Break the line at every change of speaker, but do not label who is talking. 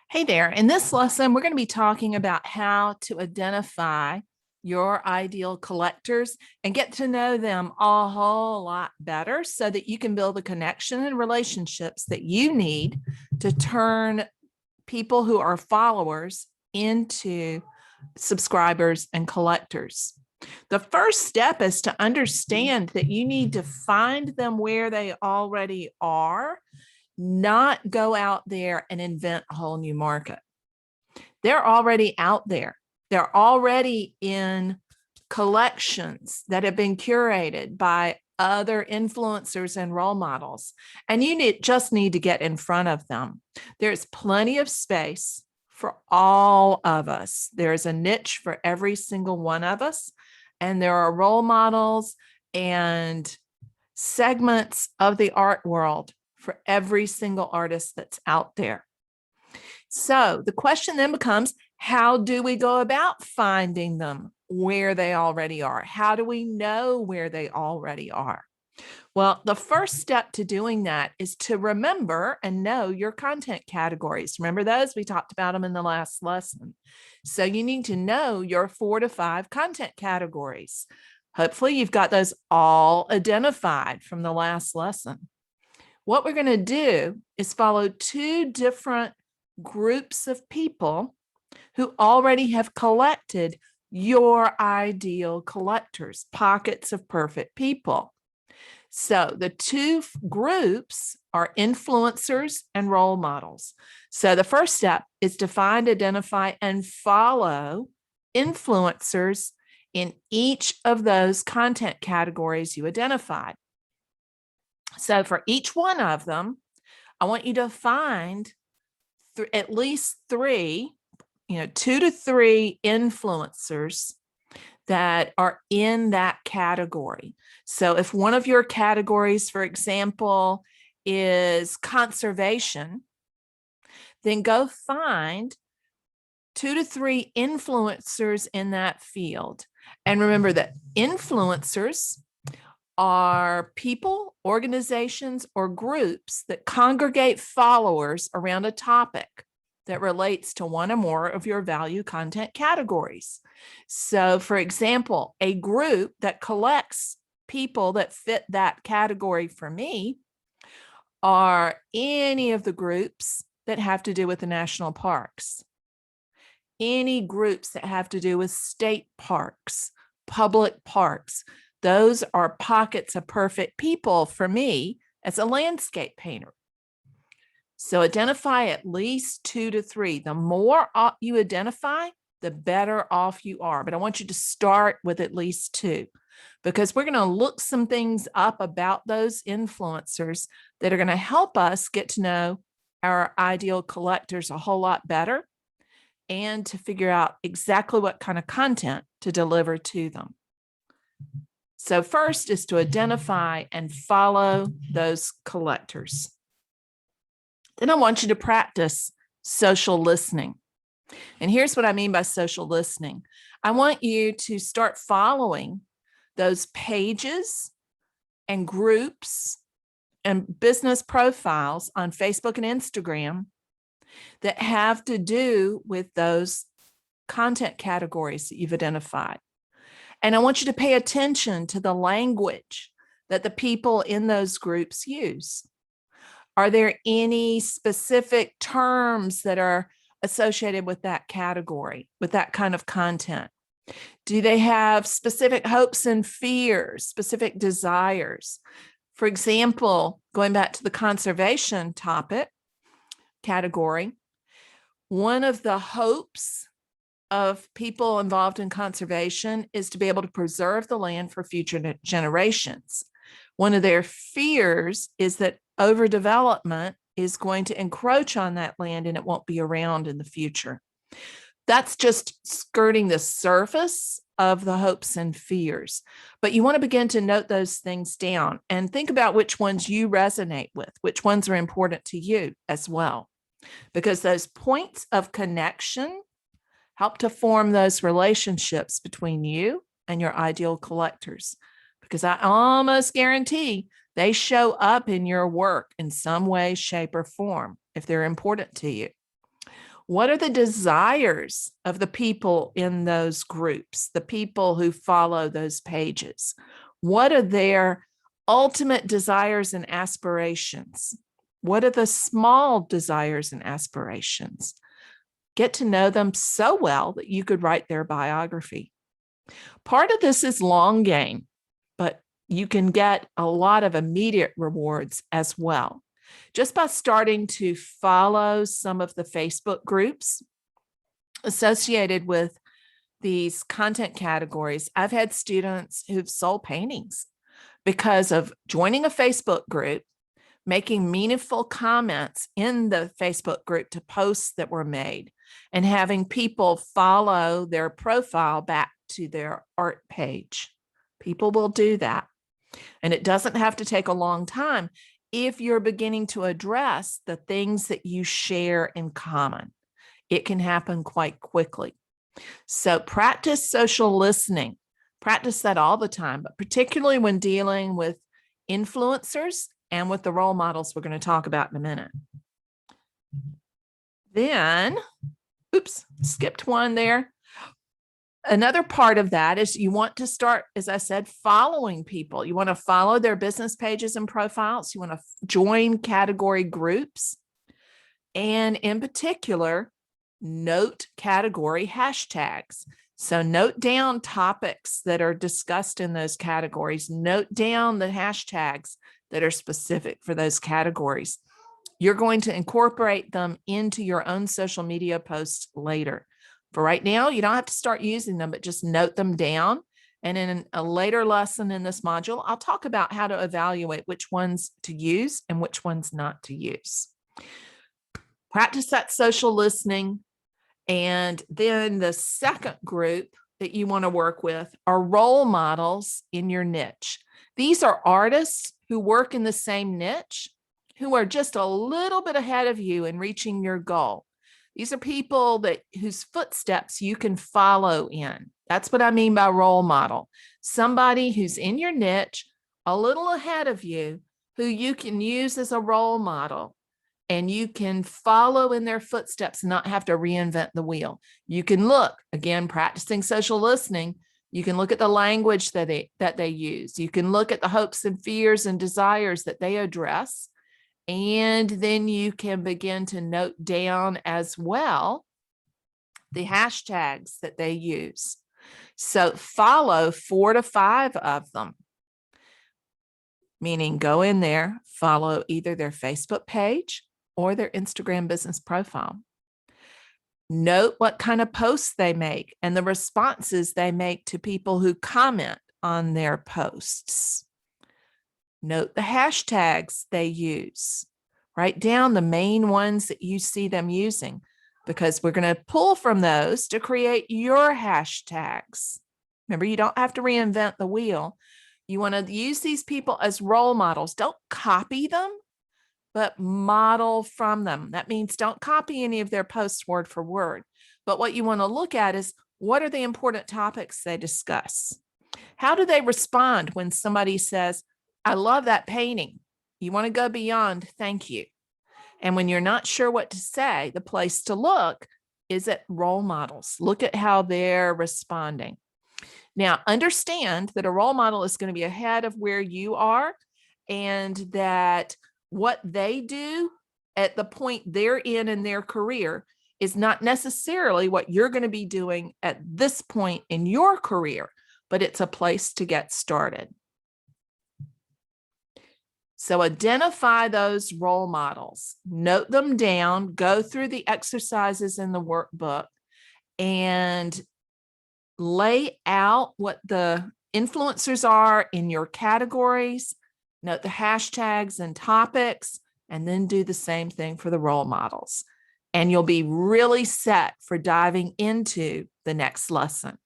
Hey there. In this lesson, we're going to be talking about how to identify your ideal collectors and get to know them a whole lot better so that you can build the connection and relationships that you need to turn people who are followers into subscribers and collectors. The first step is to understand that you need to find them where they already are, not go out there and invent a whole new market. They're already out there. They're already in collections that have been curated by other influencers and role models. And you just need to get in front of them. There's plenty of space for all of us. There's a niche for every single one of us. And there are role models and segments of the art world for every single artist that's out there. So the question then becomes, how do we go about finding them where they already are? How do we know where they already are? Well, the first step to doing that is to remember and know your content categories. Remember those? We talked about them in the last lesson. So you need to know your 4 to 5 content categories. Hopefully you've got those all identified from the last lesson. What we're going to do is follow 2 different groups of people who already have collected your ideal collectors, pockets of perfect people. So the 2 groups are influencers and role models. So the first step is to find, identify, and follow influencers in each of those content categories you identified. So for each one of them, I want you to find at least 3, 2 to 3 influencers that are in that category. So if one of your categories, for example, is conservation, then go find 2 to 3 influencers in that field. And remember that influencers are people, organizations, or groups that congregate followers around a topic that relates to one or more of your value content categories. So, for example, a group that collects people that fit that category for me are any of the groups that have to do with the national parks, any groups that have to do with state parks, public parks. Those are pockets of perfect people for me as a landscape painter. So identify at least 2 to 3. The more you identify, the better off you are. But I want you to start with at least 2, because we're going to look some things up about those influencers that are going to help us get to know our ideal collectors a whole lot better and to figure out exactly what kind of content to deliver to them. So first is to identify and follow those collectors. Then I want you to practice social listening. And here's what I mean by social listening. I want you to start following those pages and groups and business profiles on Facebook and Instagram that have to do with those content categories that you've identified. And I want you to pay attention to the language that the people in those groups use. Are there any specific terms that are associated with that category, with that kind of content? Do they have specific hopes and fears, specific desires? For example, going back to the conservation topic category, one of the hopes of people involved in conservation is to be able to preserve the land for future generations. One of their fears is that overdevelopment is going to encroach on that land and it won't be around in the future. That's just skirting the surface of the hopes and fears. But you want to begin to note those things down and think about which ones you resonate with, which ones are important to you as well. Because those points of connection help to form those relationships between you and your ideal collectors. Because I almost guarantee they show up in your work in some way, shape, or form if they're important to you. What are the desires of the people in those groups, the people who follow those pages? What are their ultimate desires and aspirations? What are the small desires and aspirations? Get to know them so well that you could write their biography. Part of this is long game, but you can get a lot of immediate rewards as well. Just by starting to follow some of the Facebook groups associated with these content categories, I've had students who've sold paintings because of joining a Facebook group, making meaningful comments in the Facebook group to posts that were made, and having people follow their profile back to their art page. People will do that. And it doesn't have to take a long time if you're beginning to address the things that you share in common. It can happen quite quickly. So practice social listening. Practice that all the time, but particularly when dealing with influencers and with the role models we're going to talk about in a minute. Then, oops, skipped one there. Another part of that is you want to start, as I said, following people. You want to follow their business pages and profiles. You want to join category groups. And in particular, note category hashtags. So note down topics that are discussed in those categories. Note down the hashtags that are specific for those categories. You're going to incorporate them into your own social media posts later. For right now, you don't have to start using them, but just note them down. And in a later lesson in this module, I'll talk about how to evaluate which ones to use and which ones not to use. Practice that social listening. And then the second group that you want to work with are role models in your niche. These are artists who work in the same niche, who are just a little bit ahead of you in reaching your goal. These are people whose footsteps you can follow in. That's what I mean by role model. Somebody who's in your niche, a little ahead of you, who you can use as a role model, and you can follow in their footsteps and not have to reinvent the wheel. You can look, again, practicing social listening. You can look at the language that they use. You can look at the hopes and fears and desires that they address. And then you can begin to note down as well the hashtags that they use. So follow 4 to 5 of them, meaning go in there, follow either their Facebook page or their Instagram business profile. Note what kind of posts they make and the responses they make to people who comment on their posts. Note the hashtags they use. Write down the main ones that you see them using, because we're going to pull from those to create your hashtags. Remember, you don't have to reinvent the wheel. You want to use these people as role models. Don't copy them, but model from them. That means don't copy any of their posts word for word. But what you want to look at is, what are the important topics they discuss? How do they respond when somebody says, I love that painting? You want to go beyond thank you. And when you're not sure what to say, the place to look is at role models. Look at how they're responding. Now, understand that a role model is going to be ahead of where you are, and that what they do at the point they're in their career is not necessarily what you're going to be doing at this point in your career, but it's a place to get started. So identify those role models, note them down, go through the exercises in the workbook, and lay out what the influencers are in your categories, note the hashtags and topics, and then do the same thing for the role models. And you'll be really set for diving into the next lesson.